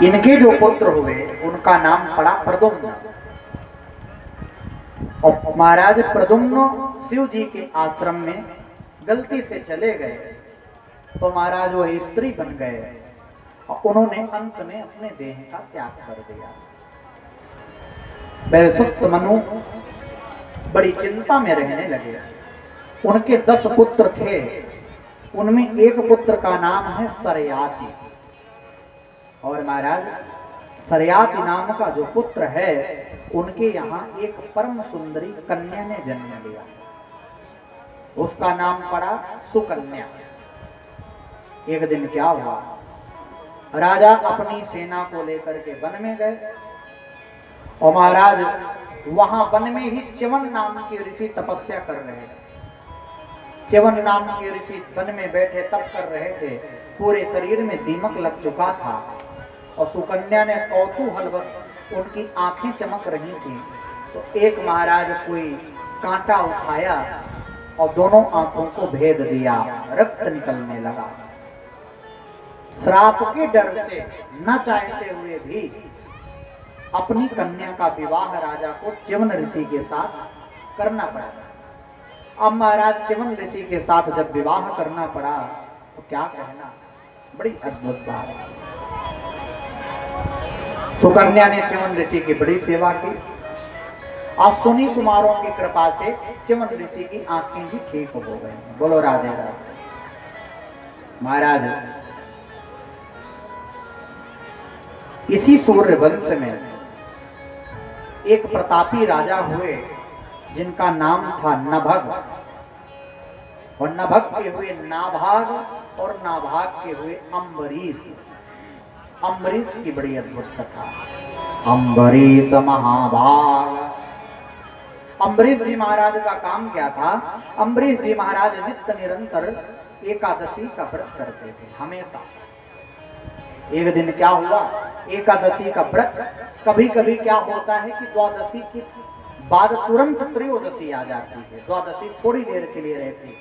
इनके जो पुत्र हुए उनका नाम पड़ा प्रद्युम्न। और महाराज प्रद्युम्न शिव जी के आश्रम में गलती से चले गए तो महाराज वो स्त्री बन गए और उन्होंने अंत में अपने देह का त्याग कर दिया। वैशुष्ट मनु बड़ी चिंता में रहने लगे। उनके 10 पुत्र थे, उनमें एक पुत्र का नाम है सरयाति। और महाराज सरयाति नाम का जो पुत्र है उनके यहाँ एक परम सुंदरी कन्या ने जन्म लिया, उसका नाम पड़ा सुकन्या। एक दिन क्या हुआ, राजा अपनी सेना को लेकर के वन में गए और महाराज वहां वन में ही च्यवन नाम के ऋषि तपस्या कर रहे थे। च्यवन नाम के ऋषि वन में बैठे तप कर रहे थे, पूरे शरीर में दीमक लग चुका था और सुकन्या ने कौतूहलवश उनकी आंखें चमक रही थी तो एक महाराज कोई कांटा उठाया और दोनों आंखों को भेद दिया, रक्त निकलने लगा। श्राप के डर से न चाहते हुए भी अपनी कन्या का विवाह राजा को च्यवन ऋषि के साथ करना पड़ा। अब महाराज च्यवन ऋषि के साथ जब विवाह करना पड़ा तो क्या कहना, बड़ी अद्भुत बात है। सुकन्या ने च्यवन ऋषि की बड़ी सेवा की। अश्विनी कुमारों की कृपा से च्यवन ऋषि की आंखें भी ठीक हो गई। बोलो राधे राधे। महाराज इसी सूर्य वंश में एक प्रतापी राजा हुए जिनका नाम था नभग, और नभग के हुए नाभाग और नाभाग के हुए अम्बरीश। अम्बरीश की बड़ी अद्भुत कथा। अम्बरीश महाभाग। अम्बरीश जी महाराज का काम क्या था, अम्बरीश जी महाराज नित्य निरंतर एकादशी का व्रत करते थे हमेशा। एक दिन क्या हुआ, एकादशी का व्रत, कभी कभी क्या होता है कि द्वादशी के बाद तुरंत त्रयोदशी आ जाती है, द्वादशी थोड़ी देर के लिए रहती है।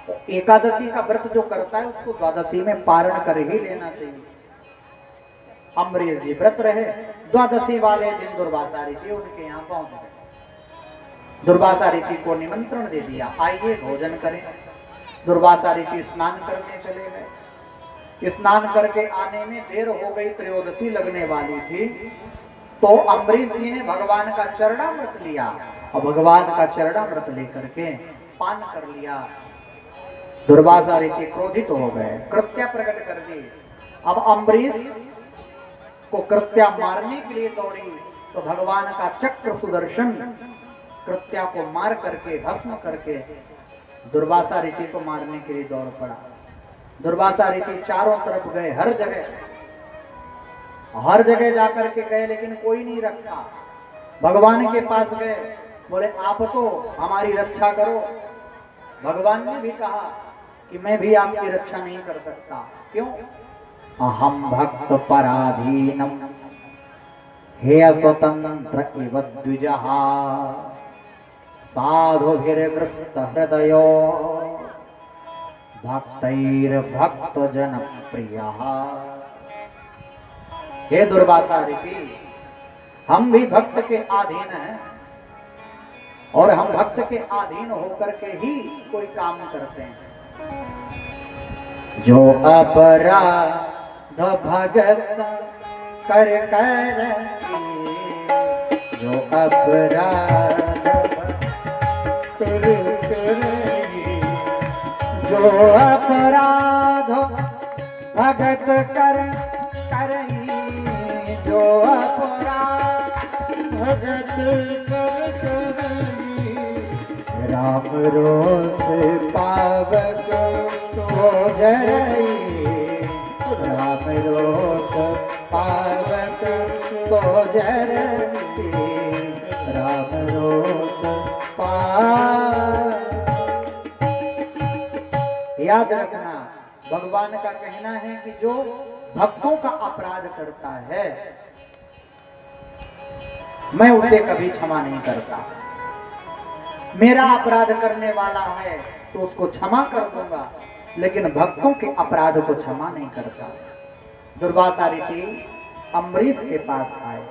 तो एकादशी का व्रत जो करता है उसको द्वादशी में पारण कर ही लेना चाहिए। अम्बरीश जी व्रत रहे, द्वादशी वाले दिन दुर्वासा ऋषि उनके यहाँ पहुंच गए। दुर्वासा ऋषि को निमंत्रण दे दिया, आइए भोजन करें। दुर्वासा ऋषि स्नान करने चले गए। स्नान करके आने में देर हो गई, त्रयोदशी लगने वाली थी। तो अम्बरीश जी ने भगवान का चरणामृत लिया और भगवान का चरणामृत लेकर के पान कर लिया। दुर्वासा ऋषि क्रोधित हो गए, कृत्या प्रकट कर दी। अब अम्बरीश को कृत्या मारने के लिए दौड़ी तो भगवान का चक्र सुदर्शन कृत्या को मार करके भस्म करके दुर्वासा ऋषि को मारने के लिए दौड़ पड़ा। दुर्वासा ऋषि चारों तरफ गए, हर जगह जाकर के गए, लेकिन कोई नहीं रखा। भगवान के पास गए, बोले आप तो हमारी रक्षा करो। भगवान ने भी कहा कि मैं भी आपकी रक्षा नहीं कर सकता। क्यों? अहम भक्त पराधीनम हे स्वतंत्र इव द्विजः साधुभिर्ग्रस्त हृदयो भक्तैर्भक्त जन प्रियः। हे दुर्वासा ऋषि, हम भी भक्त के अधीन हैं और हम भक्त के अधीन होकर के ही कोई काम करते हैं। जो अपराध भगत कर जो अपराध जो अपराध भगत कर जो अपराध भगत कर राम रोष पावक हो जरई राम रोष पावक हो जरई राम रोष याद रखना, भगवान का कहना है कि जो भक्तों का अपराध करता है मैं उसे कभी क्षमा नहीं करता। मेरा अपराध करने वाला है तो उसको क्षमा कर दूंगा, लेकिन भक्तों के अपराध को क्षमा नहीं करता। दुर्वासा ऋषि अम्बरीश के पास आए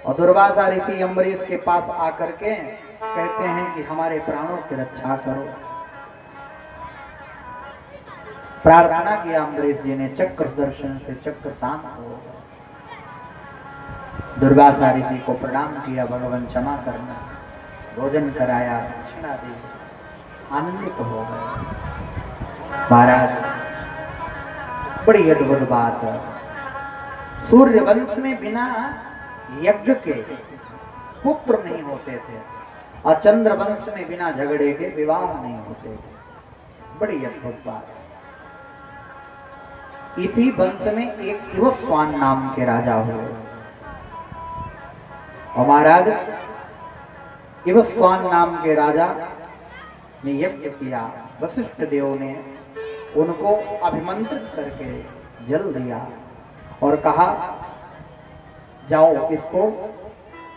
और दुर्वासा ऋषि अम्बरीश के पास आकर के कहते हैं कि हमारे प्राणों की रक्षा करो। प्रार्थना किया अम्बरीश जी ने, चक्र दर्शन से चक्र शांत हो गया। दुर्वासा ऋषि को प्रणाम किया, भगवान क्षमा करना, भोजन कराया, दक्षिणा दी, आनंदित हो गए। महाराज बड़ी अद्भुत बात है, सूर्य वंश में बिना यज्ञ के पुत्र नहीं होते थे और चंद्र वंश में बिना झगड़े के विवाह नहीं होते थे। बड़ी अद्भुत बात। इसी वंश में एक इवस्वान नाम के राजा हुए और महाराज इवस्वान नाम के राजा ने यज्ञ किया। वशिष्ठ देव ने उनको अभिमंत्रित करके जल दिया और कहा जाओ इसको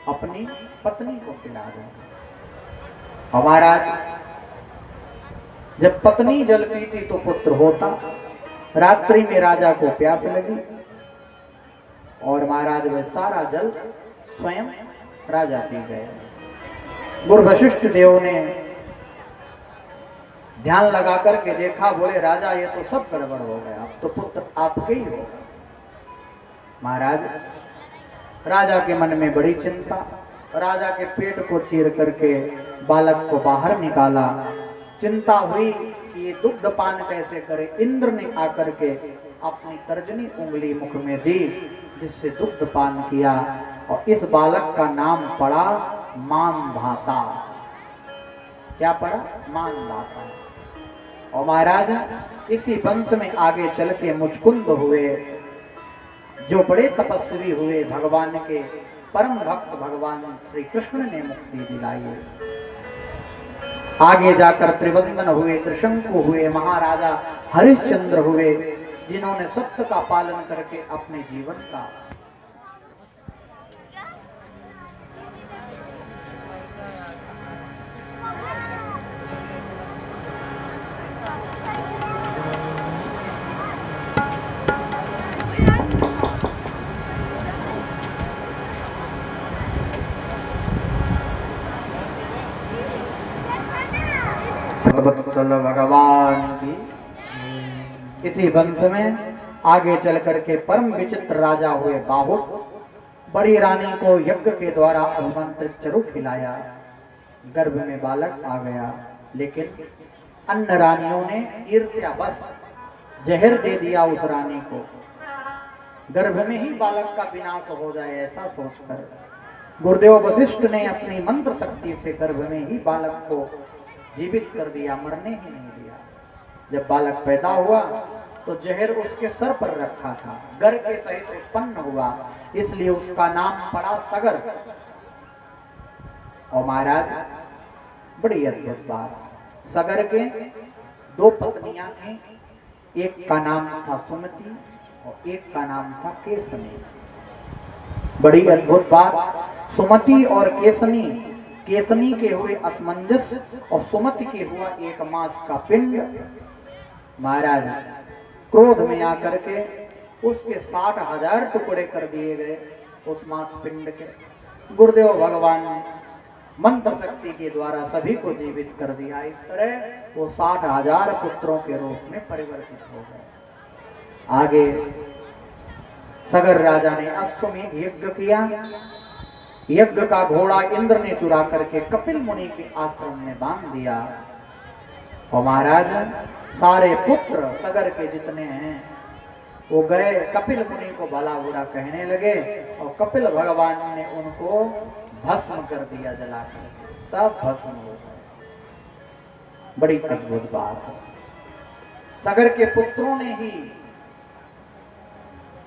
अपनी पत्नी को पिला दो। और महाराज जब पत्नी जल पीती तो पुत्र होता। रात्रि में राजा को प्यास लगी और महाराज वह सारा जल स्वयं राजा पी गए। गुरु वशिष्ठ देव ने ध्यान लगा करके देखा, बोले राजा ये तो सब गड़बड़ हो गया, अब तो पुत्र आपके ही हो। महाराज राजा के मन में बड़ी चिंता, राजा के पेट को चीर करके बालक को बाहर निकाला। चिंता हुई कि ये दुग्ध पान कैसे करे। इंद्र ने आकर के अपनी तर्जनी उंगली मुख में दी, जिससे दुग्ध पान किया और इस बालक का नाम पड़ा मानधाता। क्या पड़ा? मानधाता। और महाराज इसी वंश में आगे चल के मुचकुंद हुए, जो बड़े तपस्वी हुए, भगवान के परम भक्त भगवान श्री कृष्ण ने मुक्ति दिलाई। आगे जाकर त्रिवंदन हुए, त्रिशंकु हुए, महाराजा हरिश्चंद्र हुए, जिन्होंने सत्य का पालन करके अपने जीवन का भगवान की। इसी वंश में आगे चल करके परम विचित्र राजा हुए बाहुक। बड़ी रानी को यज्ञ के द्वारा अभिमंत्रित चरु खिलाया, गर्भ में बालक आ गया, लेकिन अन्य रानियों ने ईर्ष्यावश जहर दे दिया उस रानी को। गर्भ में ही बालक का विनाश हो जाए ऐसा सोचकर गुरुदेव वशिष्ठ ने अपनी मंत्र शक्ति से गर्भ में ही बालक को जीवित कर दिया, मरने ही नहीं दिया। जब बालक पैदा हुआ तो जहर उसके सर पर रखा था, गर के सहित उत्पन्न हुआ, इसलिए उसका नाम पड़ा सगर। और महाराज बड़ी अद्भुत बात, सगर के दो पत्नियां थीं, एक का नाम था सुमति और एक का नाम था केसनी। बड़ी अद्भुत बात, सुमति और केसनी, केसनी के हुए असमंजस और सुमति के हुआ एक मास का पिंड। महाराज क्रोध में आकर के उसके 60,000 टुकड़े कर दिए गए उस मास पिंड के। गुरुदेव भगवान ने मंत्र शक्ति के द्वारा सभी को जीवित कर दिया। इस तरह वो 60,000 पुत्रों के रूप में परिवर्तित हो गए। आगे सगर राजा ने अश्वमेध यज्ञ किया। यज्ञ का घोड़ा इंद्र ने चुरा करके कपिल मुनि के आश्रम में बांध दिया। और महाराज सारे पुत्र सगर के जितने हैं वो गए, कपिल मुनि को भला बुरा कहने लगे और कपिल भगवान ने उनको भस्म कर दिया, जलाकर सब भस्म हो गए। बड़ी अद्भुत बात है। सगर के पुत्रों ने ही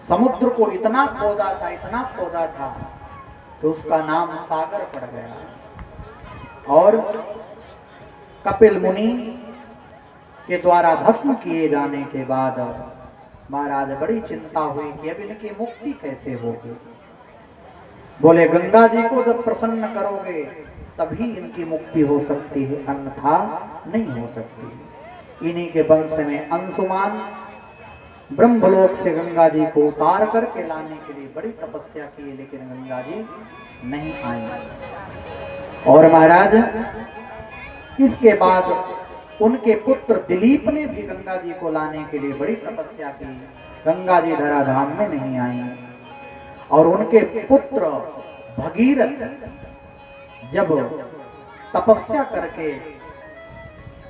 समुद्र को इतना खोदा था, इतना खोदा था तो उसका नाम सागर पड़ गया। और कपिल मुनि के द्वारा भस्म किए जाने के बाद महाराज बड़ी चिंता हुई कि अब इनकी मुक्ति कैसे होगी। बोले गंगा जी को जब प्रसन्न करोगे तभी इनकी मुक्ति हो सकती है, अन्यथा नहीं हो सकती। इन्हीं के वंश में अंशुमान ब्रह्मलोक से गंगा जी को उतार करके लाने के लिए बड़ी तपस्या की, लेकिन गंगा जी नहीं आई। और महाराज इसके बाद उनके पुत्र दिलीप ने भी गंगा जी को लाने के लिए बड़ी तपस्या की, गंगा जी धराधाम में नहीं आई। और उनके पुत्र भगीरथ जब तपस्या करके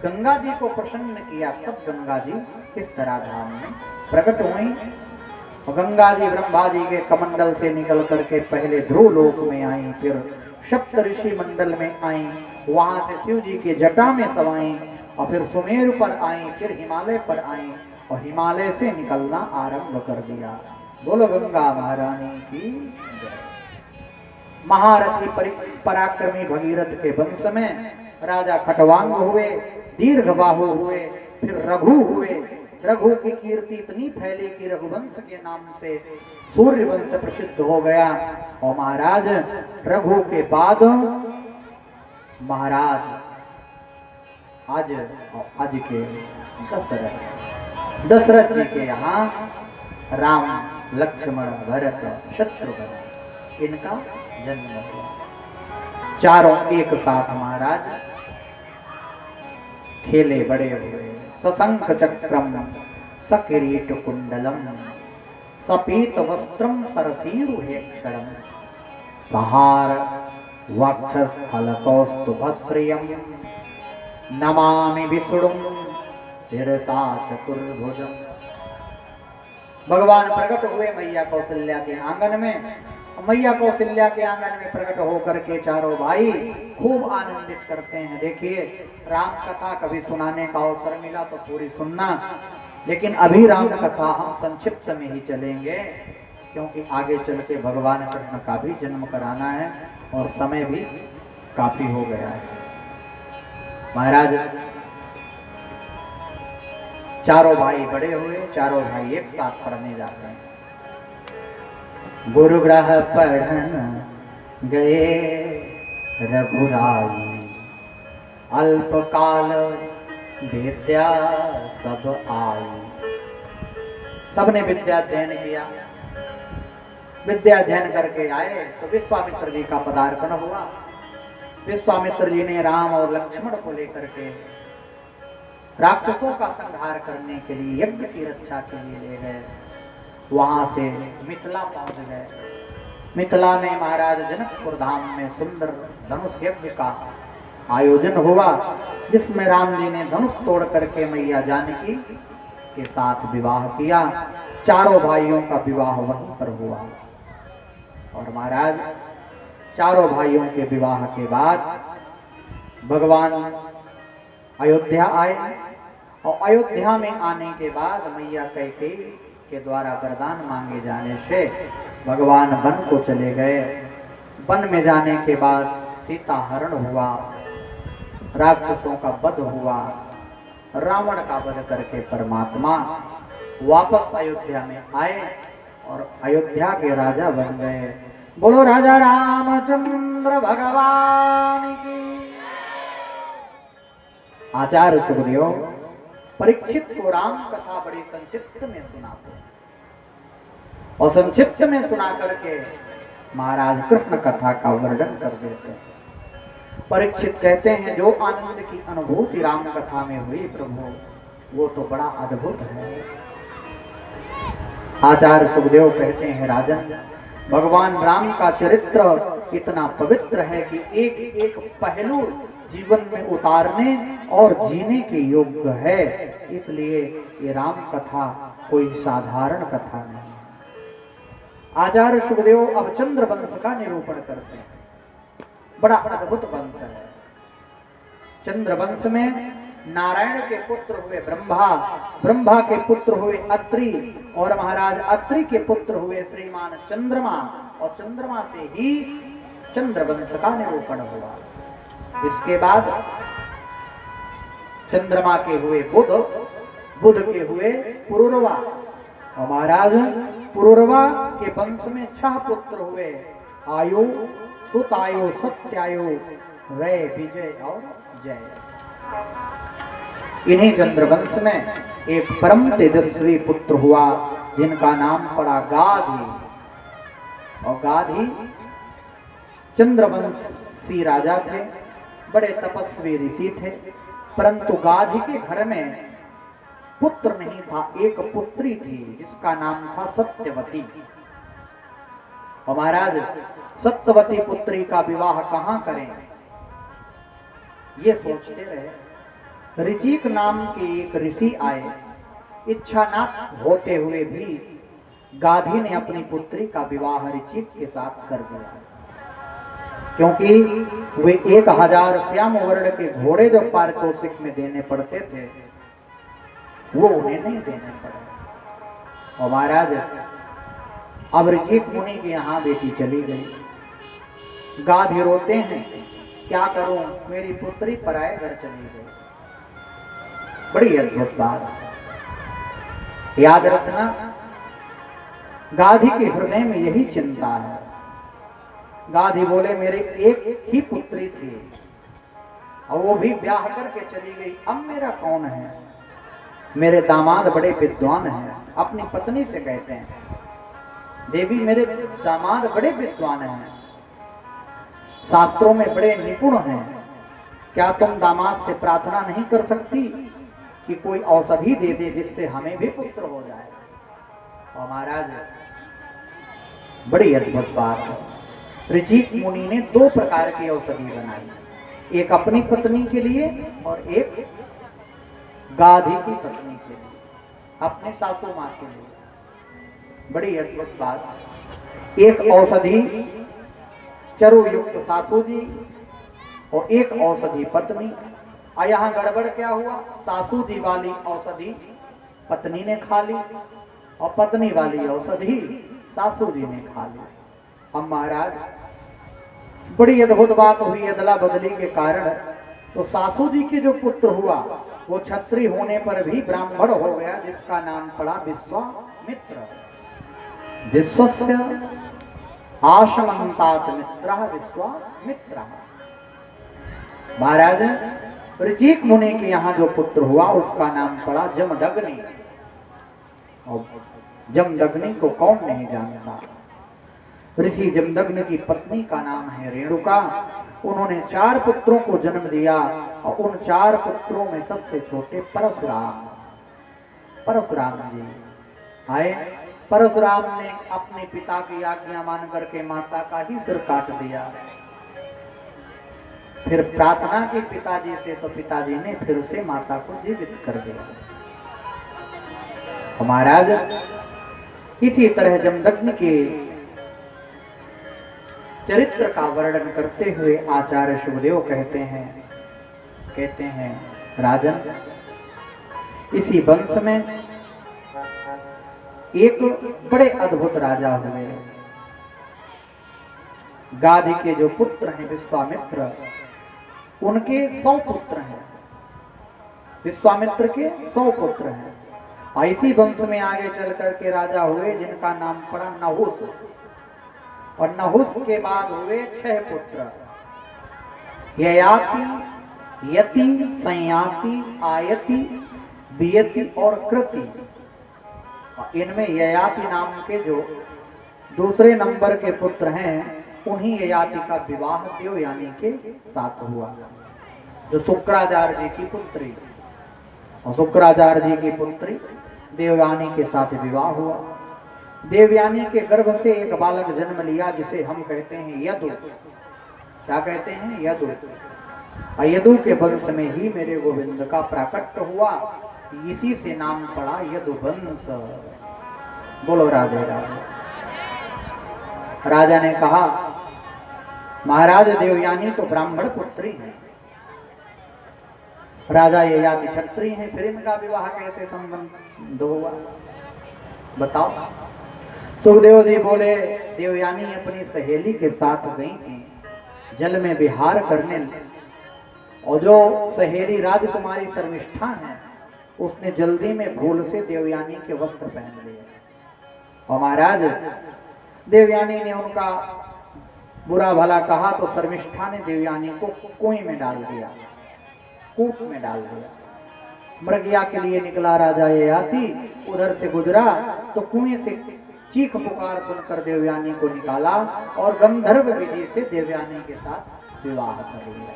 गंगा जी को प्रसन्न किया, तब गंगा जी इस धराधाम में प्रकट हुई। और गंगा जी ब्रह्मा जी के कमंडल से निकल करके पहले ध्रुव लोक में आई, फिर सप्त ऋषि मंडल में आई, वहां से शिव जी के जटा में समाई, और फिर सुमेरु पर आई, फिर हिमालय पर आई, और हिमालय से निकलना आरंभ कर दिया। बोलो गंगा महारानी की जय। महारथी पराक्रमी भगीरथ के वंश में राजा खटवांग हुए, दीर्घ बाहु हुए, फिर रघु हुए। रघु की कीर्ति इतनी फैली कि रघुवंश के नाम से सूर्य वंश प्रसिद्ध हो गया। और महाराज रघु के बाद महाराज आज के दशरथ जी के यहाँ राम लक्ष्मण भरत शत्रुघ्न इनका जन्म हुआ। चारों एक साथ महाराज खेले बड़े हुए। सशंख चक्रम सकिरीट कुंडलम सपीत वस्त्रम सरसीरुहेक्षरम सहार वक्षस्थल कौस्तुभश्रियम नमामि विष्णुं शिरसा चतुर्भुजम। भगवान प्रकट हुए मैया कौशल्या के आंगन में। मैया कौशल्या के आंगन में प्रकट होकर के चारों भाई खूब आनंदित करते हैं। देखिए राम कथा कभी सुनाने का अवसर मिला तो पूरी सुनना, लेकिन अभी राम कथा हम संक्षिप्त में ही चलेंगे, क्योंकि आगे चल के भगवान कृष्ण का भी जन्म कराना है और समय भी काफी हो गया है। महाराज चारों भाई बड़े हुए, चारों भाई एक साथ पढ़ने जाते हैं। गुरुग्रह पढ़न गए रघुराई अल्पकाल विद्या सब आई। सबने विद्या अध्ययन किया। विद्या अध्ययन करके आए तो विश्वामित्र जी का पदार्पण हुआ। विश्वामित्र जी ने राम और लक्ष्मण को लेकर के राक्षसों का संहार करने के लिए यज्ञ की रक्षा के लिए ले गए। वहां से मिथिला पहुंच गए। मिथिला में महाराज जनकपुर धाम में सुंदर धनुष यज्ञ का आयोजन हुआ, जिसमें राम जी ने धनुष तोड़ करके मैया जानकी के साथ विवाह किया। चारों भाइयों का विवाह वहीं पर हुआ। और महाराज चारों भाइयों के विवाह के बाद भगवान अयोध्या आए। और अयोध्या में आने के बाद मैया कैकेयी के द्वारा वरदान मांगे जाने से भगवान वन को चले गए। वन में जाने के बाद सीता हरण हुआ, राक्षसों का वध हुआ, रावण का वध करके परमात्मा वापस अयोध्या में आए और अयोध्या के राजा बन गए। बोलो राजा रामचंद्र भगवान की। आचार्य सुखदेव परीक्षित को राम कथा बड़ी संक्षिप्त में सुनाते हैं और संक्षिप्त में सुना करके महाराज कृष्ण कथा का वर्णन कर देते हैं। परीक्षित कहते हैं जो आनंद की अनुभूति राम कथा में हुई प्रभु, वो तो बड़ा अद्भुत है। आचार्य सुखदेव कहते हैं राजन, भगवान राम का चरित्र इतना पवित्र है कि एक एक पहलू जीवन में उतारने और जीने के योग्य है। इसलिए ये राम कथा कोई साधारण कथा नहीं। आचार्य सुखदेव अब चंद्र वंश का निरूपण करते हैं। बड़ा अद्भुत वंश है। चंद्र वंश में नारायण के पुत्र हुए ब्रह्मा, ब्रह्मा के पुत्र हुए अत्रि, और महाराज अत्रि के पुत्र हुए श्रीमान चंद्रमा, और चंद्रमा से ही चंद्र वंश का निरूपण हुआ। इसके बाद चंद्रमा के हुए बुध, बुध के हुए पुरुरवा, और महाराज पुरुरवा के वंश में 6 पुत्र हुए, आयु, सुतायु, सत्यायु, रय, विजय और जय। इन्हीं चंद्रवंश में एक परम तेजस्वी पुत्र हुआ जिनका नाम पड़ा गाधी। और गाधी चंद्रवंशी राजा थे, बड़े तपस्वी ऋषि थे, परंतु गाधी के घर में पुत्र नहीं था, एक पुत्री थी जिसका नाम था सत्यवती। और महाराज सत्यवती पुत्री का विवाह कहां करें ये सोचते रहे। ऋचिक नाम के एक ऋषि आए, इच्छा न होते हुए भी गाधी ने अपनी पुत्री का विवाह ऋचिक के साथ कर दिया, क्योंकि वे 1000 श्याम वर्ण के घोड़े जो पारितोषिक में देने पड़ते थे वो उन्हें नहीं देने पड़े। और महाराज अब ऋचिक मुनि के यहाँ बेटी चली गई। गाधी रोते हैं, क्या करूं, मेरी पुत्री पराये घर चली गई। बड़ी अद्भुत बात याद रखना, गाधी के हृदय में यही चिंता है। गाधी बोले मेरे एक ही पुत्री थी और वो भी ब्याह करके चली गई, अब मेरा कौन है। मेरे दामाद बड़े विद्वान हैं, अपनी पत्नी से कहते हैं देवी मेरे दामाद बड़े विद्वान हैं, शास्त्रों में बड़े निपुण हैं, क्या तुम दामाद से प्रार्थना नहीं कर सकती कि कोई औषधि दे दे जिससे हमें भी पुत्र हो जाए। और महाराज बड़ी अद्भुत बात है, ऋचिक मुनि ने 2 प्रकार की औषधि बनाई, एक अपनी पत्नी के लिए और एक गाधी की पत्नी के लिए, अपने सासू मां के लिए। बड़ी अद्भुत बात, एक औषधि चरु युक्त सासू जी और एक औषधि पत्नी। और यहाँ गड़बड़ क्या हुआ, सासू जी वाली औषधि पत्नी ने खा ली और पत्नी वाली औषधि सासू जी ने खा ली। अब महाराज बड़ी अद्भुत बात हुई, अदला बदली के कारण तो सासू जी के जो पुत्र हुआ वो क्षत्रिय होने पर भी ब्राह्मण हो गया, जिसका नाम पड़ा विश्वामित्र। विश्वस्य आशमन्तात मित्रः विश्वामित्रः। महाराज ऋचिक मुनि के यहाँ जो पुत्र हुआ उसका नाम पड़ा जमदग्नि। और जमदग्नि को कौन नहीं जानता। ऋषि जमदग्नि की पत्नी का नाम है रेणुका। उन्होंने 4 पुत्रों को जन्म दिया और उन 4 पुत्रों में सबसे छोटे परशुराम जी आए। परशुराम ने अपने पिता की आज्ञा मान करके माता का ही सिर काट दिया। फिर प्रार्थना की पिताजी से, तो पिताजी ने फिर से माता को जीवित कर दिया। महाराज इसी तरह जमदग्नि के चरित्र का वर्णन करते हुए आचार्य शुभदेव कहते हैं राजन, इसी वंश में एक बड़े अद्भुत राजा हुए। गाधी के जो पुत्र हैं विश्वामित्र, उनके 100 पुत्र हैं। विश्वामित्र के 100 पुत्र हैं। और इसी वंश में आगे चल करके राजा हुए जिनका नाम पड़ा नहुस। और नहुस के बाद हुए 6 पुत्र, ययाति, यति, संयाति, आयति, वियति और कृति। इनमें ययाति नाम के जो दूसरे नंबर के पुत्र हैं, उन्हीं ययाति का विवाह देवयानी के साथ हुआ, जो शुक्राचार्य जी की पुत्री। और शुक्राचार्य जी की पुत्री देवयानी के साथ विवाह हुआ। देवयानी के गर्भ से एक बालक जन्म लिया जिसे हम कहते हैं यदु। क्या कहते हैं? यदु। और यदु के वंश में ही मेरे गोविंद का प्राकट्य हुआ, इसी से नाम पड़ा यदुवंश। बोलो राधे राधे। राजा ने कहा महाराज देवयानी तो ब्राह्मण पुत्री है, राजा ययाति क्षत्रिय हैं, फिर इनका विवाह कैसे संबंध हुआ बताओ। सुखदेव जी बोले देवयानी अपनी सहेली के साथ गई थी जल में विहार करने, और जो सहेली राजकुमारी शर्मिष्ठा है उसने जल्दी में भूल से देवयानी के वस्त्र पहन लिए। और महाराज देवयानी ने उनका बुरा भला कहा तो शर्मिष्ठा ने देवयानी को कुएं में डाल दिया, कूप में डाल दिया। मृगया के लिए निकला राजा ययाति, उधर से गुजरा तो कुएं से चीख पुकार सुनकर देवयानी को निकाला और गंधर्व विधि से देवयानी के साथ विवाह कर लिया।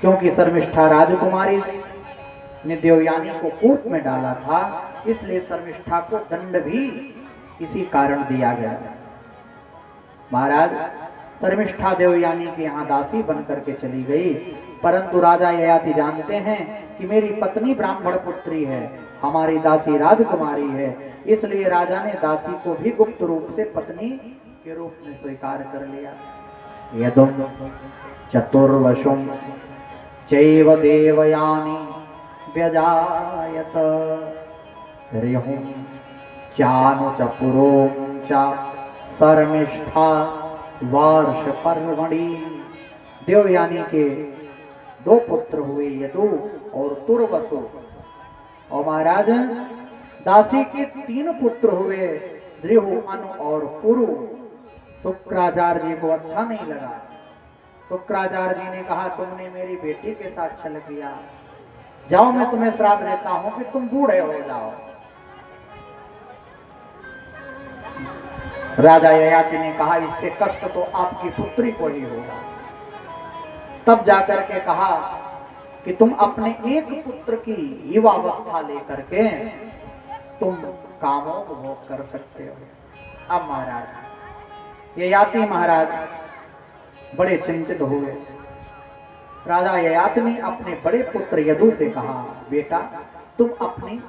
क्योंकि शर्मिष्ठा राजकुमारी ने देवयानी को कूप में डाला था, इसलिए शर्मिष्ठा को दंड भी इसी कारण दिया गया। महाराज, शर्मिष्ठा देवयानी के यहाँ दासी बनकर के चली गई, परंतु राजा ययाति जानते हैं कि मेरी पत्नी ब्राह्मण पुत्री है, हमारी दासी राजकुमारी है, इसलिए राजा ने दासी को भी गुप्त रूप से पत्नी के रूप में स्वीकार कर लिया। यदुम चतुर्वशुम चैव देवयानी व्यजायत रिहुं चानु च पुरों च शर्मिष्ठा वर्ष पर्वणि। देवयानी के 2 पुत्र हुए, यदु और तुर्वसु। और महाराज, दासी के 3 पुत्र हुए, द्रिहु, अनु और पुरु। शुक्राचार्य जी को अच्छा नहीं लगा। शुक्राचार्य जी ने कहा, तुमने मेरी बेटी के साथ छल किया, जाओ मैं तुम्हें श्राप देता हूं कि तुम बूढ़े हो जाओ। राजा ययाति ने कहा, इससे कष्ट तो आपकी पुत्री को ही होगा। तब जाकर के कहा कि तुम अपने एक पुत्र की युवावस्था लेकर के तुम कामोपभोग कर सकते हो। अब महाराज ययाति महाराज बड़े चिंतित हुए। राजा ययाति ने अपने बड़े पुत्र यदु से कहा, बेटा तुम अपनी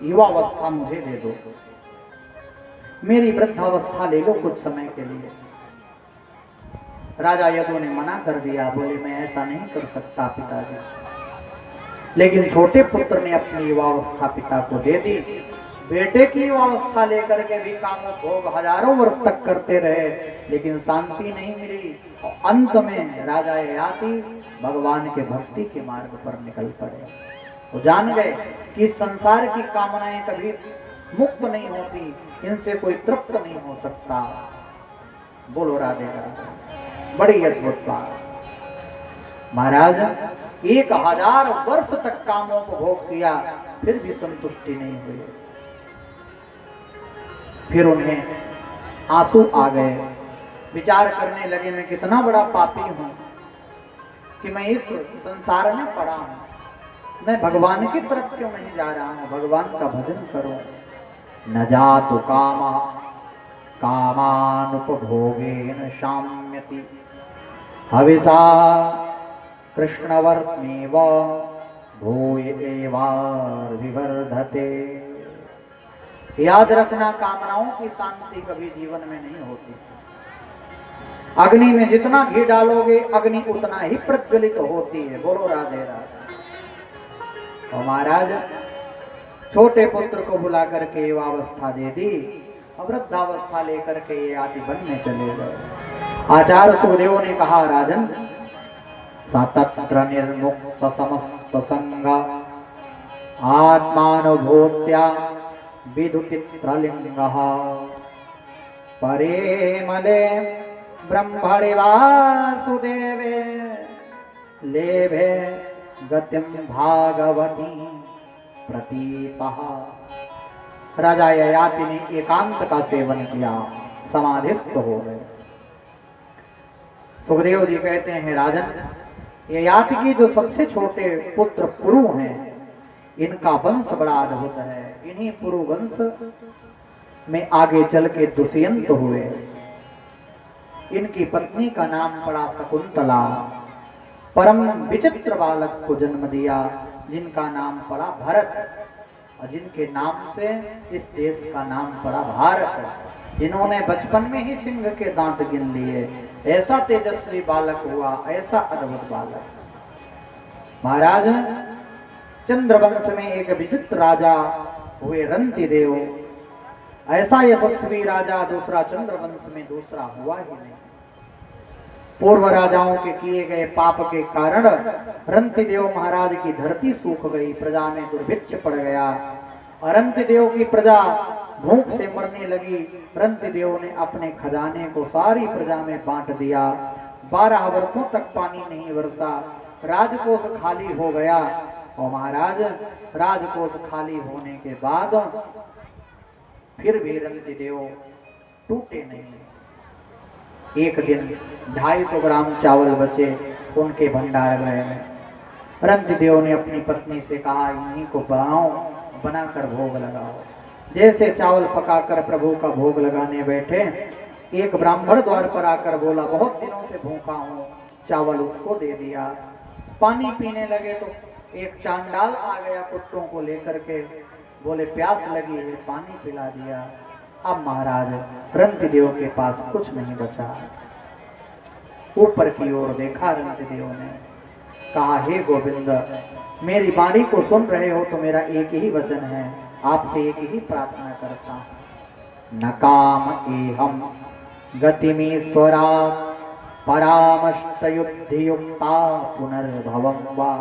युवावस्था मुझे दे दो, मेरी वृद्धावस्था ले लो कुछ समय के लिए। राजा यदु ने मना कर दिया, बोले मैं ऐसा नहीं कर सकता पिताजी। लेकिन छोटे पुत्र ने अपनी युवावस्था पिता को दे दी। बेटे की युवावस्था लेकर के भी कामोपभोग हजारों वर्ष तक करते रहे, लेकिन शांति नहीं मिली। और अंत में राजा ययाति भगवान के भक्ति के मार्ग पर निकल पड़े। वो जान गए कि संसार की कामनाएं कभी मुक्त नहीं होती, इनसे कोई तृप्त नहीं हो सकता। बोलो राधे राधे। बड़ी अद्भुत बात। महाराज 1000 वर्ष तक कामोपभोग किया, फिर भी संतुष्टि नहीं हुई। फिर उन्हें आंसू आ गए, विचार करने लगे, मैं कितना बड़ा पापी हूं कि मैं इस संसार में पड़ा हूं, मैं भगवान की तरफ क्यों नहीं जा रहा हूं, भगवान का भजन करूं। न जातु कामा कामानुपभोगेन शाम्यति हविषा कृष्णवर्त्मेव भूय एवार्विवर्धते। याद रखना, कामनाओं की शांति कभी जीवन में नहीं होती। अग्नि में जितना घी डालोगे अग्नि उतना ही प्रज्वलित होती है। बोलो राधे राधे। और महाराज छोटे पुत्र को बुला करके युवावस्था दे दी, वृद्धावस्था लेकर के ये आदि वन में चले गए। आचार्य सुखदेव ने कहा, राजन सतत्र निर्मुक्त समस्त संग आत्मानुभूत्या विदुतित्रलिंगः परेमले ब्रह्मणे वासुदेवे लेभे गतिं भागवती प्रतीतः। राजा ययाति ने एकांत का सेवन किया, समाधिस्थ हो गए। सुखदेव जी कहते हैं, राजन ययाति की जो सबसे छोटे पुत्र पुरु हैं, इनका वंश बड़ा अद्भुत है। इन्हीं पुरु वंश में आगे चल के दुष्यंत हुए। इनकी पत्नी का नाम पड़ा शकुंतला। परम विचित्र बालक को जन्म दिया जिनका नाम पड़ा भरत, और जिनके नाम से इस देश का नाम पड़ा भारत। जिन्होंने बचपन में ही सिंह के दांत गिन लिए। ऐसा तेजस्वी बालक हुआ, ऐसा अद्भुत बालक। महाराज चंद्रवंश में एक विचित्र राजा हुए रंतिदेव। ऐसा यशस्वी राजा दूसरा चंद्रवंश में दूसरा हुआ ही नहीं। पूर्व राजाओं के किए गए पाप के कारण रंतिदेव महाराज की धरती सूख गई, प्रजा में दुर्भिक्ष पड़ गया। रंतिदेव की प्रजा भूख से मरने लगी। रंतिदेव ने अपने खजाने को सारी प्रजा में बांट दिया। 12 वर्षों तक पानी नहीं बरसा, राजकोष खाली हो गया। और महाराज राजकोष खाली होने के बाद फिर भी रंतिदेव टूटे नहीं। एक दिन 250 ग्राम चावल बचे उनके भंडार गृह में। रंतिदेव ने अपनी पत्नी से कहा, इन्हीं को बनाओ, बनाकर भोग लगाओ। जैसे चावल पकाकर प्रभु का भोग लगाने बैठे, एक ब्राह्मण द्वार पर आकर बोला, बहुत दिनों से भूखा हूँ। चावल उसको दे दिया। पानी पीने लगे तो एक चांडाल आ गया कुत्तों को लेकर के, बोले प्यास लगी है, पानी पिला दिया। अब महाराज रंतिदेव के पास कुछ नहीं बचा। ऊपर की ओर देखा रंतिदेव ने, कहा, हे गोविंद, मेरी वाणी को सुन रहे हो तो मेरा एक ही वचन है, आपसे एक ही प्रार्थना करता हूं। न काम एहम गतिमीश्वरा परामष्टयुद्धियुक्ता पुनर्भवं वा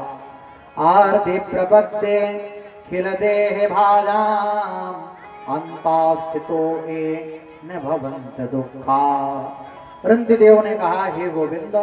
आर्धि प्रबद्धे खिल देह भाजाम अंतास्थितो ए न भवंत दुखा। रंतिदेव ने कहा, हे गोविंद,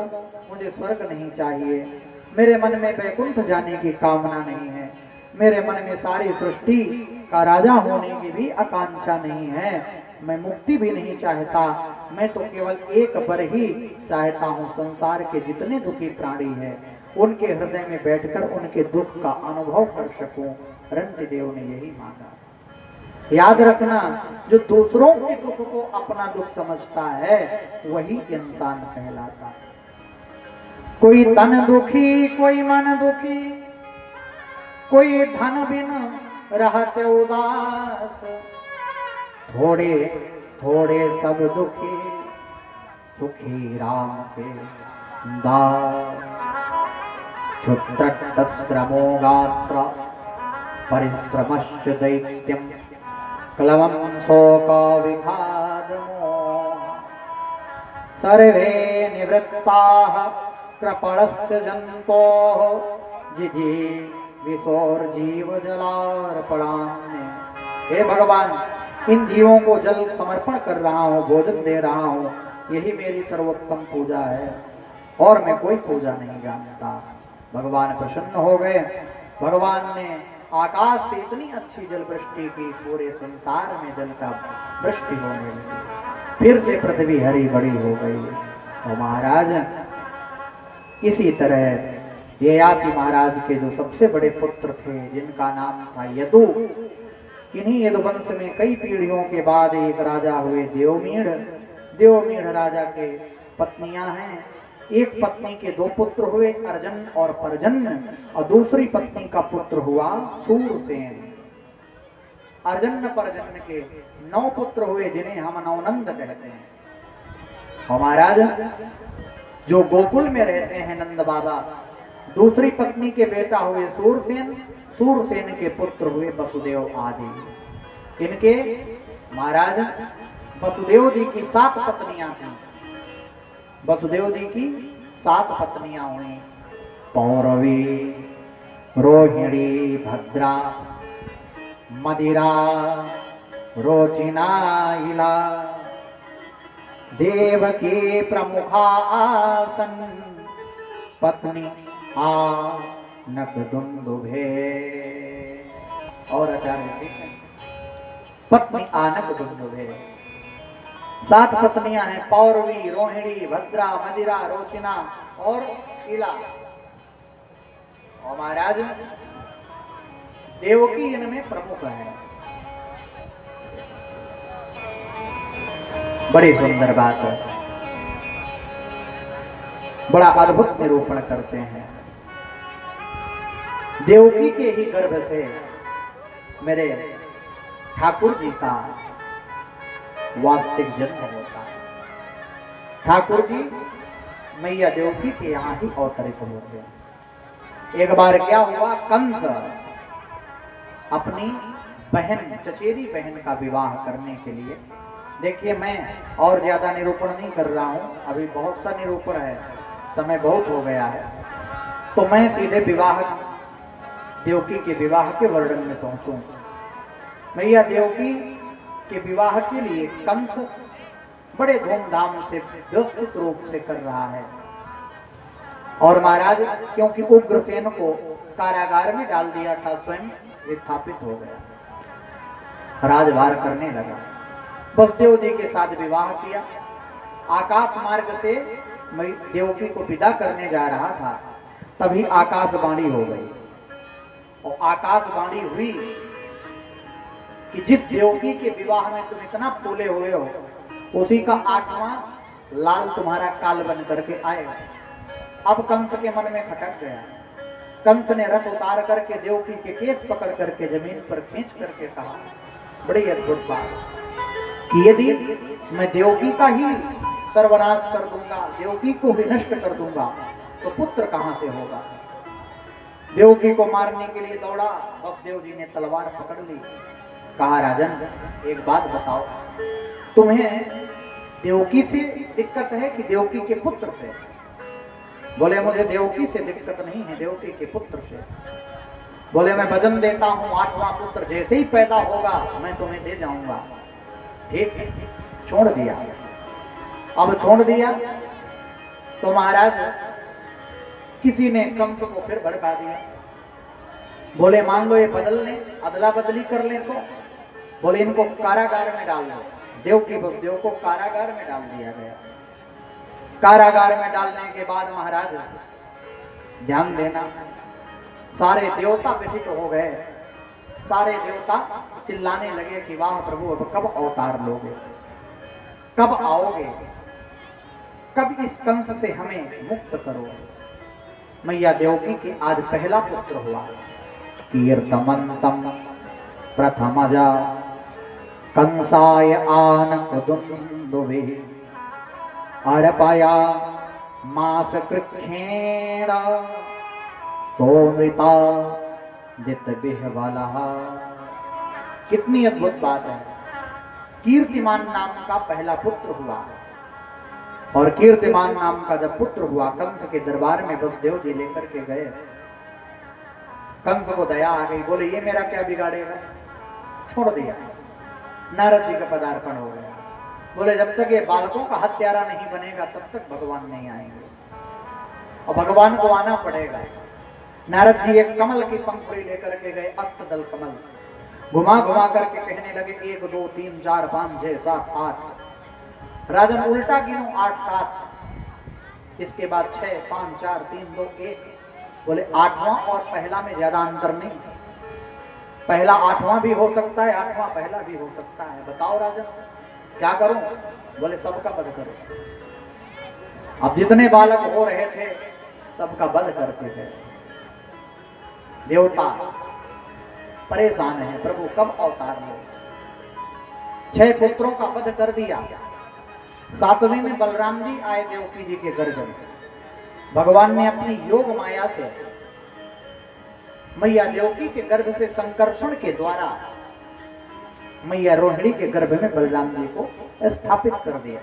मुझे स्वर्ग नहीं चाहिए, मेरे मन में वैकुंठ जाने की कामना नहीं है, मेरे मन में सारी सृष्टि का राजा होने की भी आकांक्षा नहीं है, मैं मुक्ति भी नहीं चाहता, मैं तो केवल एक बार ही चाहता हूँ संसार के जितने दुखी प्राणी हैं उनके हृदय में बैठकर उनके दुख का अनुभव कर सकूं। रंतिदेव ने यही मांगा। याद रखना, जो दूसरों के दुख को अपना दुख समझता है वही इंसान कहलाता है। कोई तन दुखी, कोई मन दुखी, कोई धन बिन रहते उदास, थोड़े थोड़े सब दुखी, सुखी राम के दास। क्षुद्रश्रमो गात्र परिश्रमश्च दैत्यम क्लवं शोक विखादमो सर्वे निवृत्ताः कृपणस्य जन्तोः जिजी विसोर्जीव जलार्पणान्य। हे भगवान, इन जीवों को जल समर्पण कर रहा हूँ, भोजन दे रहा हूँ, यही मेरी सर्वोत्तम पूजा है और मैं कोई पूजा नहीं जानता। भगवान प्रसन्न हो गए। भगवान ने आकाश से इतनी अच्छी जल वृष्टि की, पूरे संसार में जल का वृष्टि होने लगी। फिर से पृथ्वी हरी भरी हो गई। और महाराज इसी तरह ययाति महाराज के जो सबसे बड़े पुत्र थे, जिनका नाम था यदु, इन्हीं यदुवंश में कई पीढ़ियों के बाद एक राजा हुए देवमीढ़। देवमीढ़ राजा के पत्नियां हैं। एक पत्नी के 2 पुत्र हुए, अर्जन और परजन्य, और दूसरी पत्नी का पुत्र हुआ सूरसेन। अर्जन्य परजन्य के 9 पुत्र हुए, जिन्हें हम नवनंद कहते हैं। और महाराज जो गोकुल में रहते हैं नंद बाबा, दूसरी पत्नी के बेटा हुए सूरसेन, सूरसेन के पुत्र हुए वसुदेव आदि। इनके महाराज वसुदेव जी की 7 पत्नियां थीं। वसुदेव जी की 7 पत्नियां हुई, पौरवी, रोहिणी, भद्रा, मदिरा, रोचिना, इला, देवकी प्रमुखा आसन, पत्नी आनक दुंदुभे। और आचार्य पत्नी आनक दुंदुभे। 7 पत्नियां हैं, पौरवी, रोहिणी, भद्रा, मदिरा, रोचिना और इला। और महाराज देवकी इनमें प्रमुख है। बड़ी सुंदर बात है, बड़ा अद्भुत निरूपण करते हैं। देवकी के ही गर्भ से मेरे ठाकुर जी का वास्तविक जन्म होता है। ठाकुर जी मैया देवकी के यहाँ ही अवतरित होते हैं। एक बार क्या हुआ, कंस अपनी बहन, चचेरी बहन का विवाह करने के लिए, देखिए मैं और ज्यादा निरूपण नहीं कर रहा हूँ, अभी बहुत सा निरूपण है, समय बहुत हो गया है, तो मैं सीधे विवाह, देवकी के विवाह के वर्णन में पहुंचूं। मैया देवकी के विवाह के लिए कंस बड़े धूमधाम से व्यवस्थित रूप से कर रहा है। और महाराज क्योंकि उग्रसेन को कारागार में डाल दिया था, स्वयं विस्थापित हो गया, राजभार करने लगा। वसुदेव जी के साथ विवाह किया। आकाश मार्ग से मैं देवकी को विदा करने जा रहा था, तभी आकाशवाणी हो गई। और आकाशवाणी हुई कि जिस देवकी के विवाह में तुम इतना फूले हुए हो, उसी का 8वां लाल तुम्हारा काल बन करके आएगा। अब कंस के मन में खटक गया। कंस ने रथ उतार करके देवकी के केस पकड़ करके जमीन पर खींच करके कहा, बड़ी अद्भुत बात कि यदि मैं देवकी का ही सर्वनाश कर दूंगा, देवकी को भी नष्ट कर दूंगा, तो पुत्र कहां से होगा। देवकी को मारने के लिए दौड़ा। वसुदेव जी ने तलवार पकड़ ली। कहा, राजन एक बात बताओ, तुम्हें देवकी से दिक्कत है कि देवकी के पुत्र से? बोले, मुझे देवकी से दिक्कत नहीं है, देवकी के पुत्र से। बोले, मैं वचन देता हूं 8वां पुत्र जैसे ही पैदा होगा मैं तुम्हें दे जाऊंगा। ठीक है, छोड़ दिया। अब छोड़ दिया तो महाराज किसी ने कंस को फिर भड़का दिया। बोले, मान लो ये बदल लें, अदला बदली कर लें तो? बोले, इनको कारागार में डाल दो। देवकी वसुदेव को कारागार में डाल दिया गया। कारागार में डालने के बाद महाराज ध्यान देना, सारे देवता व्यथित हो गए। सारे देवता चिल्लाने लगे कि वाह प्रभु, अब कब अवतार लोगे, कब आओगे, कब इस कंस से हमें मुक्त करो। मैया देवकी के आज पहला पुत्र हुआ। कीर्तमंतम प्रथमजा कंसाय आनकुदुन्दुभि अर्पया मास कृच्छेण सोमृता जितबिहवलः। कितनी अद्भुत बात है। कीर्तिमान नाम का पहला पुत्र हुआ, और कीर्तिमान नाम का जब पुत्र हुआ, कंस के दरबार में वसुदेव जी लेकर के गए। कंस को दया आ गई। बोले, ये मेरा क्या बिगाड़ेगा, छोड़ दिया। नारद जी का पदार्पण हो गया। बोले, जब तक ये बालकों का हत्यारा नहीं बनेगा तब तक भगवान नहीं आएंगे, और भगवान को आना पड़ेगा। नारद जी एक कमल की पंखुड़ी लेकर के गए, अष्टदल कमल, घुमा घुमा करके कहने लगे 1 2 3 4 5 6 7 8। राजन उल्टा गिनो 8 7, इसके बाद 6 5 4 3 2 1। बोले, 8वां और पहला में ज्यादा अंतर नहीं, पहला 8वां भी हो सकता है, 8वां पहला भी हो सकता है। बताओ राजन क्या करूं? बोले, सबका वध करो। अब जितने बालक हो रहे थे सबका वध करते थे। देवता परेशान है, प्रभु कब अवतार लो। 6 पुत्रों का वध कर दिया। 7वें में बलराम जी आए देवकी जी के गर्भ में। भगवान ने अपनी योग माया से मैया देवकी के गर्भ से संकर्षण के द्वारा मैया रोहिणी के गर्भ में बलराम जी को स्थापित कर दिया।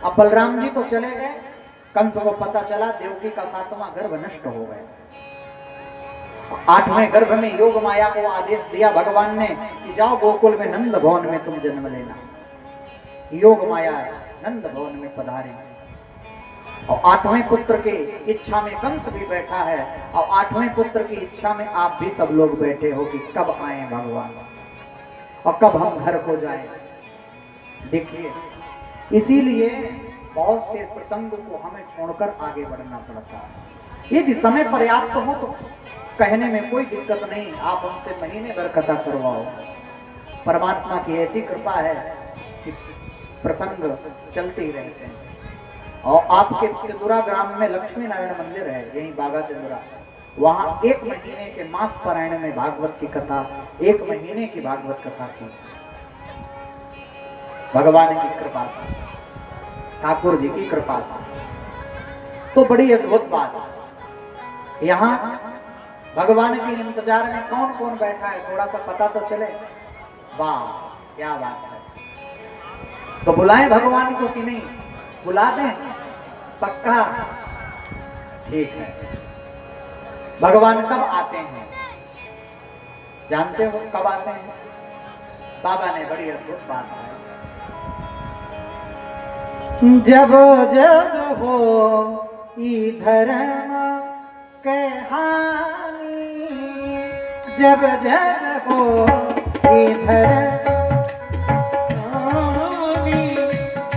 अब बलराम जी तो चले गए, कंस को पता चला देवकी का 7वां गर्भ नष्ट हो गया। 8वें गर्भ में योग माया को आदेश दिया भगवान ने कि जाओ गोकुल में नंद भवन में तुम जन्म लेना। योग माया नंद भवन में पधारी, और 8वें पुत्र की इच्छा में कंस भी बैठा है, और 8वें पुत्र की इच्छा में आप भी सब लोग बैठे हो कि कब आए भगवान और कब हम घर को जाएं। देखिए, इसीलिए बहुत से प्रसंग को हमें छोड़कर आगे बढ़ना पड़ता है। यदि समय पर्याप्त हो तो कहने में कोई दिक्कत नहीं, आप हमसे महीने भर कथा करवाओ। परमात्मा की ऐसी कृपा है कि प्रसंग चलते ही रहते हैं। और आपके चंदुरा ग्राम में लक्ष्मी नारायण मंदिर है, यही बागा चंदुरा, वहां 1 महीने के मास पारायण में भागवत की कथा, 1 महीने की भागवत कथा की भगवान की कृपा से, ठाकुर जी की कृपा से। तो बड़ी अद्भुत बात, यहाँ भगवान के इंतजार में कौन कौन बैठा है थोड़ा सा पता तो चले। वाह क्या बात है। तो बुलाएं भगवान को कि नहीं? बुला दें पक्का? ठीक है। भगवान कब आते हैं जानते हो? कब आते हैं? बाबा ने बड़ी अद्भुत बात है, जब जब हो धर्म के हानि जब जब हो धर्म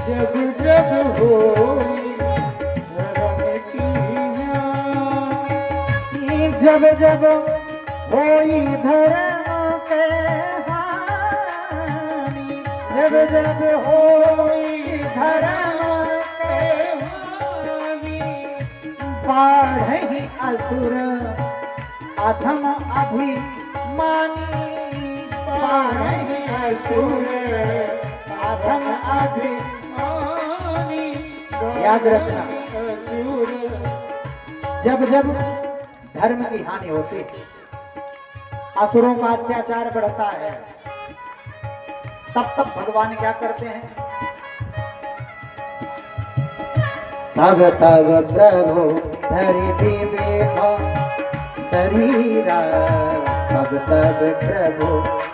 जब जब हो धर्म की हानि, जब जब होई धर्म के हानि जब जब होई धर्म के हानि, बाढ़हि असुर अधम अभिमानी बाढ़हि असुर अधम अभिमानी। याद रखना, जब जब धर्म की हानि होती है, असुरों का अत्याचार बढ़ता है, तब तब भगवान क्या करते हैं? तब तब प्रभु धरि विवेक शरीरा तब तब प्रभु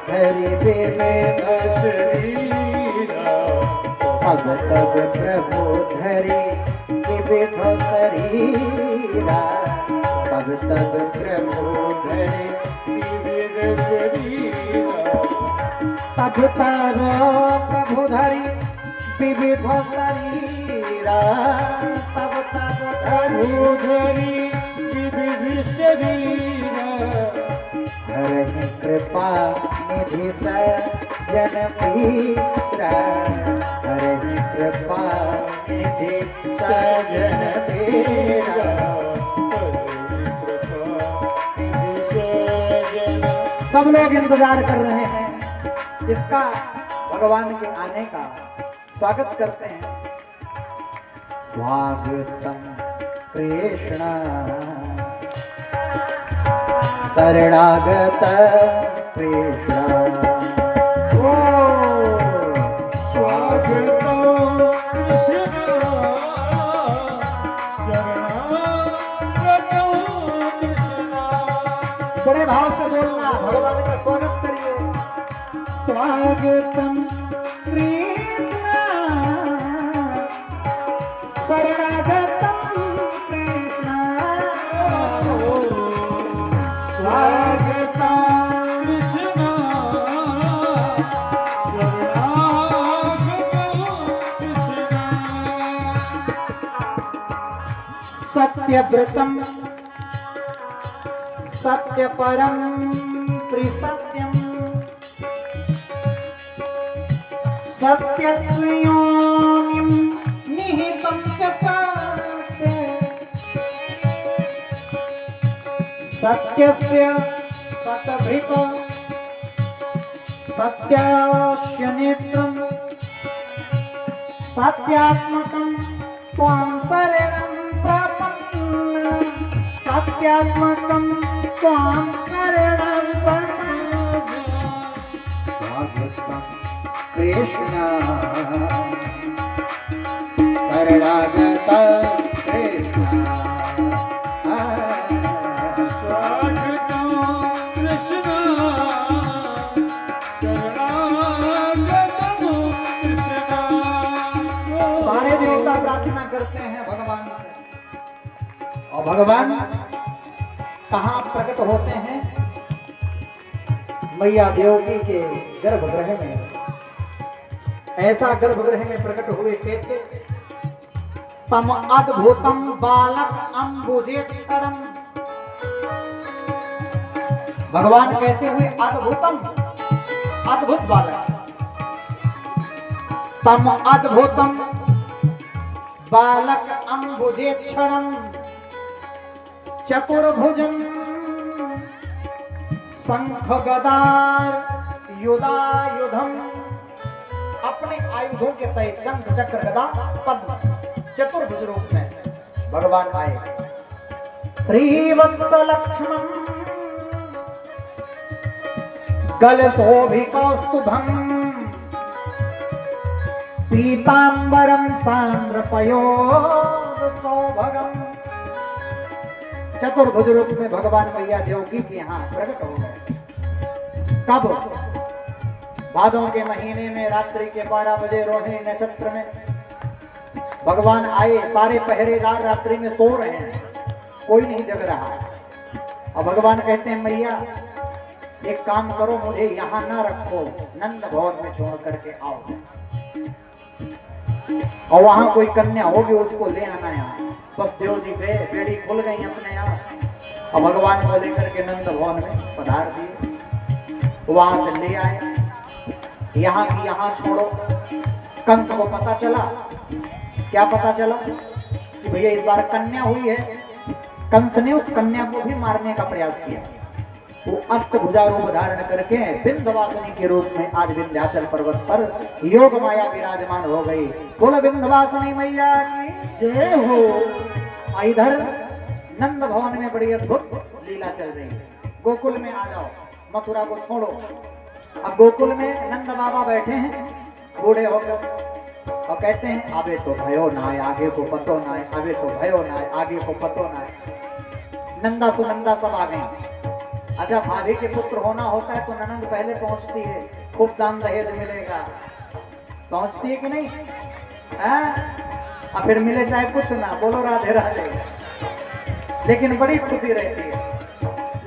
धरि विवेक शरीरा, तब तब प्रभु धरि विवेक शरीरा तब तब प्रभु धरि विवेक शरीरा, तब तब प्रभु धरि विविध शरीरा तब तब प्रभु धरि विविध शरीरा, हरि कृपा निधि सज्जन पीरा हरि कृपा निधि सज्जन पीरा। सब लोग इंतजार कर रहे हैं इसका, भगवान के आने का स्वागत करते हैं। स्वागतम कृष्ण शरणागत कृष्ण ओ स्वागतम कृष्ण शरणागतम कृष्ण। बड़े भाव से बोलना, भगवान का स्वागत करिए। स्वागतम कृष्ण शरणागतम कृष्ण स्वागतम कृष्ण शरणागतम कृष्ण। सत्यव्रतम सत्यपरम त्रिसत्यम सत्यस्योनिं निहितं च सत्य सत्यस्य सतभृत सत्यास्य नेत्रं सत्यात्मकं त्वां शरणं प्रपन्ना सत्यात्मकं त्वां शरणं प्रपन्ना। स्वागतं कृष्ण शरणागत कृष्ण स्वागतम कृष्ण शरणागतम कृष्ण। सारे देवता प्रार्थना करते हैं भगवान से, और भगवान कहाँ प्रकट होते हैं? मैया देवकी के गर्भगृह में। ऐसा गर्भगृह में प्रकट हुए कैसे? तम अद्भुतम बालक अम्बुजेक्षरम। भगवान कैसे हुए? अद्भुतम, अद्भुत बालक। तम अद्भुतम बालक अम्बुजेक्षरम चतुर्भुजम शंख गदार युधायुधम। अपने आयुधों के सहित शंख चक्र गदा पद्म चतुर्भुज रूप में भगवान आए। श्रीवत्स लक्ष्मण गल शोभिकौस्तुभम पीतांबरम सांद्रपयोद सौभगम। चतुर्भुज रूप में भगवान मैया देवकी के यहाँ प्रकट हो गए। कब? भादों के महीने में रात्रि के 12 बजे रोहिणी नक्षत्र में भगवान आए, सारे पहरेदार रात्रि में सो रहे हैं, कोई नहीं जग रहा है। और भगवान कहते हैं मैया एक काम करो, मुझे यहाँ ना रखो, नंद भवन में छोड़ करके आओ, और वहां कोई कन्या होगी उसको ले आना यहाँ। बस देव जी गए, बेड़ी खुल गई अपने आप, और भगवान को लेकर के नंद भवन में पधार दिए। वहां से ले आए, यहाँ की यहाँ छोड़ो। कंस को पता चला, क्या पता चला कि भैया इस बार कन्या हुई है। कंस ने उस कन्या को भी मारने का प्रयास किया। वो अष्टभुजा रूप धारण करके विंध्यवासिनी के रूप में आज विंध्याचल पर्वत पर योग माया विराजमान हो गई। बोलो विंध्यवासिनी मैया की जय हो। इधर नंद भवन में बड़ी अद्भुत लीला चल रही है। गोकुल में आ जाओ, मथुरा को छोड़ो। अब गोकुल में नंद बाबा बैठे हैं, बूढ़े हो गए, और कहते हैं अबे तो भयो ना है, आगे को पतो ना है, अबे तो भयो ना है, आगे को पतो ना है। नंदा सुनंदा सब आ गई। अच्छा, भाभी के पुत्र होना होता है तो ननंद पहले पहुंचती है, खूब दान दहेज मिलेगा, पहुंचती है कि नहीं? और फिर मिले चाहे कुछ ना, बोलो राधे राधे, लेकिन बड़ी खुशी रहती है।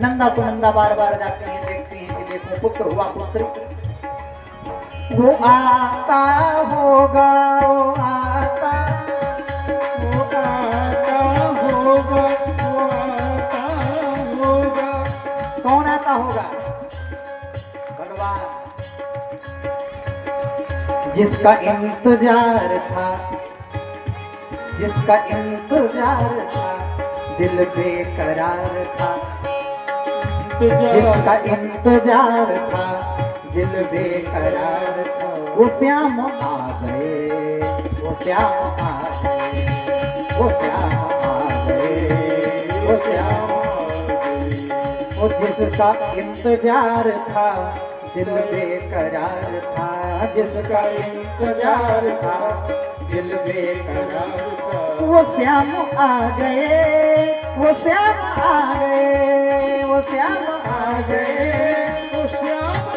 नंदा सुनंदा बार बार जाती है, देखती हैं कि देखो पुत्र हुआ, पुत्री वो आता होगा, वो आता, वो आता होगा, वो आता होगा। कौन आता होगा? भगवान। जिसका इंतजार था, जिसका इंतजार था, दिल बेकरार था, जिसका इंतजार था, दिल बेकरार था, वो श्याम आ गए, वो श्याम आ गए, वो श्याम आ गए, वो श्याम आ गए। वो जिसका इंतजार था, दिल बेकरार था, जिसका इंतजार था, दिल बेकरार था, वो श्याम आ गए, वो श्याम आ गए, वो श्याम आ गए, वो श्याम आ गए।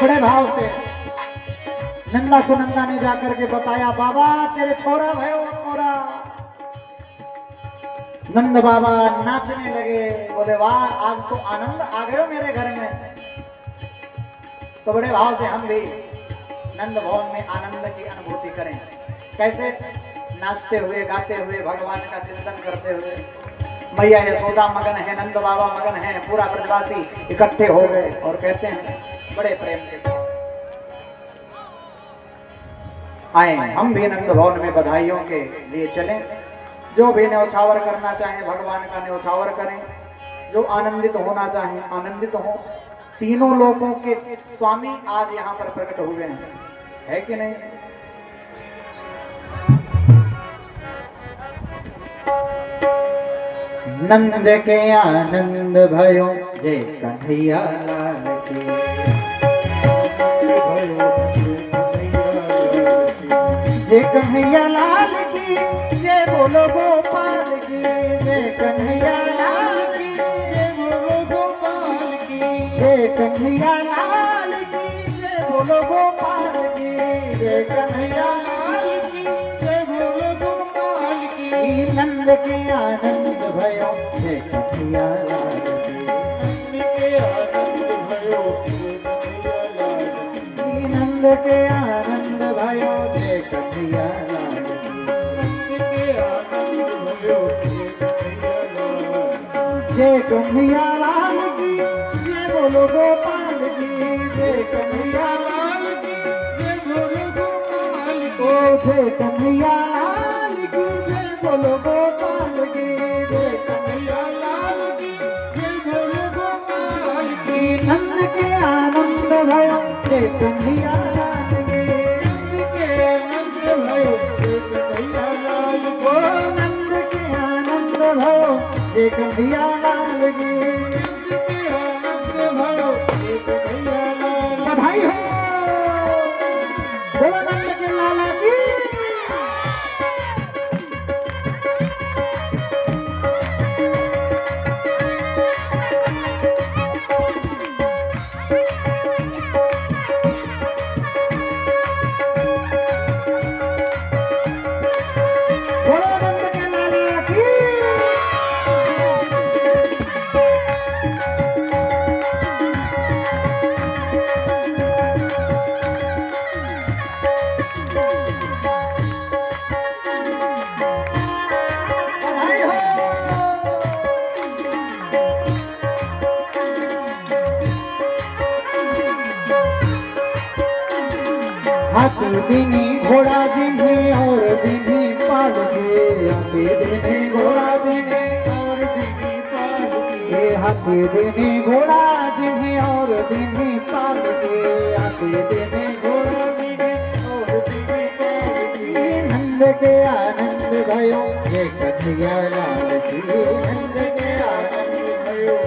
बड़े भाव से नंदा सुनंदा ने जाकर के बताया, बाबा तेरे छोरा भयो छोरा। नंद बाबा नाचने लगे, बोले वाह आज तो आनंद आ गयो मेरे घर में। तो बड़े भाव से हम भी नंद भवन में आनंद की अनुभूति करें। कैसे? नाचते हुए, गाते हुए, भगवान का चिंतन करते हुए। मैया यशोदा मगन है, नंद बाबा मगन है, पूरा ब्रजवासी इकट्ठे हो गए और कहते हैं बड़े प्रेम के साथ आए हम भी नंद भवन में बधाइयों के लिए चलें। जो भी न्यौछावर करना चाहें भगवान का न्यौछावर करें, जो आनंदित होना चाहें आनंदित हो। तीनों लोगों के स्वामी आज यहाँ पर प्रकट हुए हैं, है कि नहीं? नंद के आनंद भयो, जय कन्हैया लाल की, जय कन्हैया लाल की, जय बोलो गोपाल की, जय कन्हैया लाल की, जय बोलो गोपाल की, जय कन्हैया लाल की, जय बोलो गोपाल की, जय कन्हैया लाल की, जय बोलो गोपाल की। नंद के आनंद भयो, जय कन्हैया लाल की, नंद के आनंद भयो, जय कन्हैया लाल की। नंद के आनंद भयो, नंद के आनंद भयो, जय कन्हैया लाल की, जय बोलो गोपाल की, जय कन्हैया लाल की, जय बोलो गोपाल की। ओ जय कन्हैया लाल की, जय बोलो गोपाल की, जय कन्हैया लाल की, जय बोलो गोपाल की। नंद के आनंद भयो, जय कन्हैया लाल की, नंद के आनंद भयो, जय कन्हैया लाल की। ओ नंद के आनंद भयो जे कन्हैया लाल की बधाई हो बोलो नंद के लाला की बोलो नंद के लाला की बधाई हो हाथी दीनी घोड़ा दीनी और दीनी पाल के हाथी दीनी घोड़ा दीनी और दीनी पाल के हाथी दीनी घोड़ा दीनी और दीनी पाल के हाथी दीनी घोड़ा दीनी और दीनी पाल के नंद के आनंद भयो ये कन्हैया लाल की नंद के आनंद भयो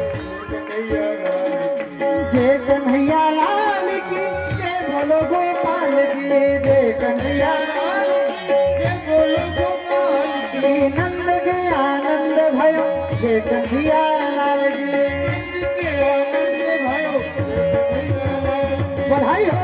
ये कन्हैया लाल की जय बोलो गोपाल की जय कन्हैया लाल की जय बोलो गोपाल की नंद के आनंद भयो जय कन्हैया लाल की नंद के आनंद भयो जय कन्हैया लाल की बधाई हो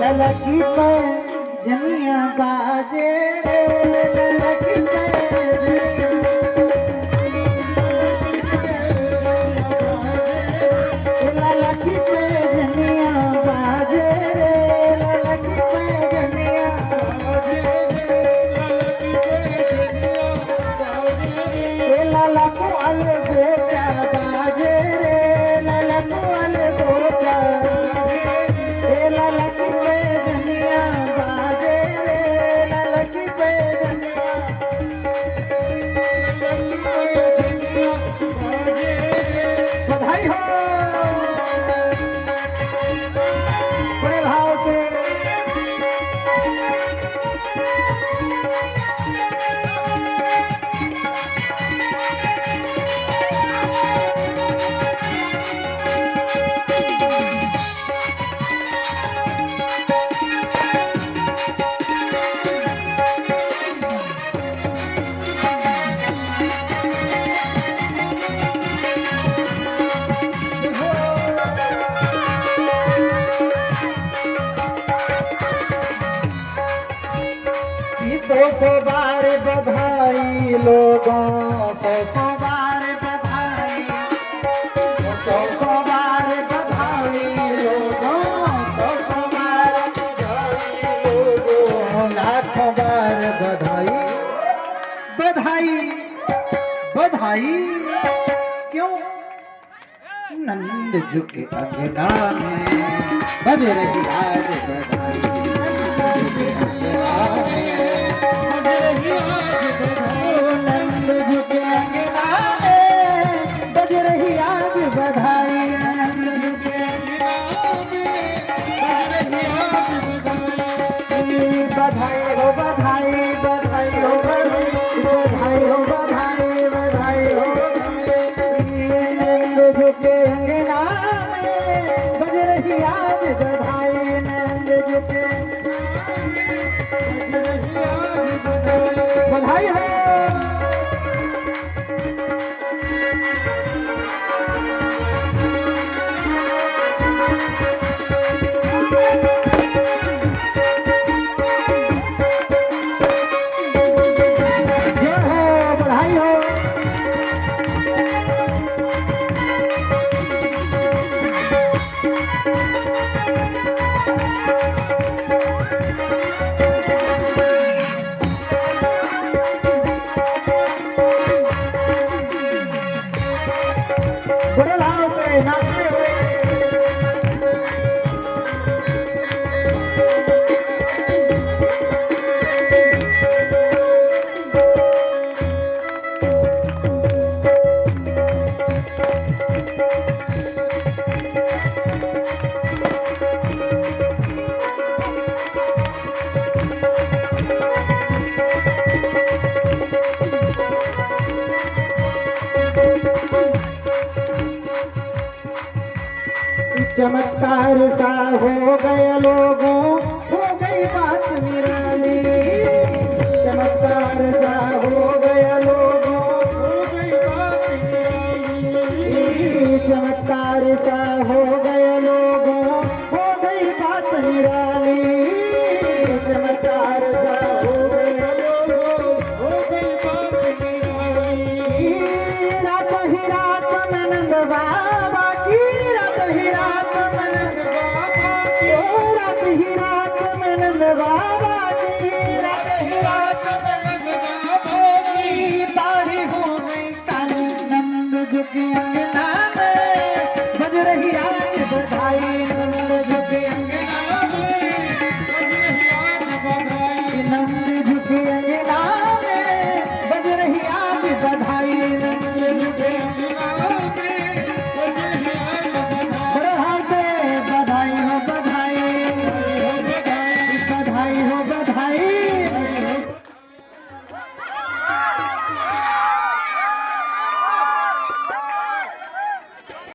ललकी पे जनिया बाजे रे ललकी पे ललकी पे जनिया बाजे रे ललकी पे जनिया लाला को अल गोचा बाजे रे लाला को अल गोचा ललकी पे जनिया बाजे रे ललकी पे जनिया बधाई हो बड़े भाव से सौ बार बधाई लोगों सौ बार बधाई सौ बार बधाई लोगों सौ बार बधाई लोगों लाखों बार बधाई बधाई बधाई क्यों नंद झुके अंगना में बज रही आज बधाई नंद झुके अंगना में बज रही आज बधाई नंद झुके बधाई हो बधाई बधाई हो बधाई हो बधाई बधाई हो नंद झुके अंगना में बज रही आज बधाई नंद झुके बधाई हो बड़े भाव से नाचते हुए चमत्कार सा हो गया लोगों, हो गई बात निराली। चमत्कार सा हो गया लोगों, हो गई बात निराली। चमत्कार सा हो गया लोगों, हो गई बात निराली। चमत्कार सा हो गया लोगों, हो गई बात निराली। रात ही रात में नंद बाबा की, रात ही रात में नंद बाबा की, रात ही रात में नंद बाबा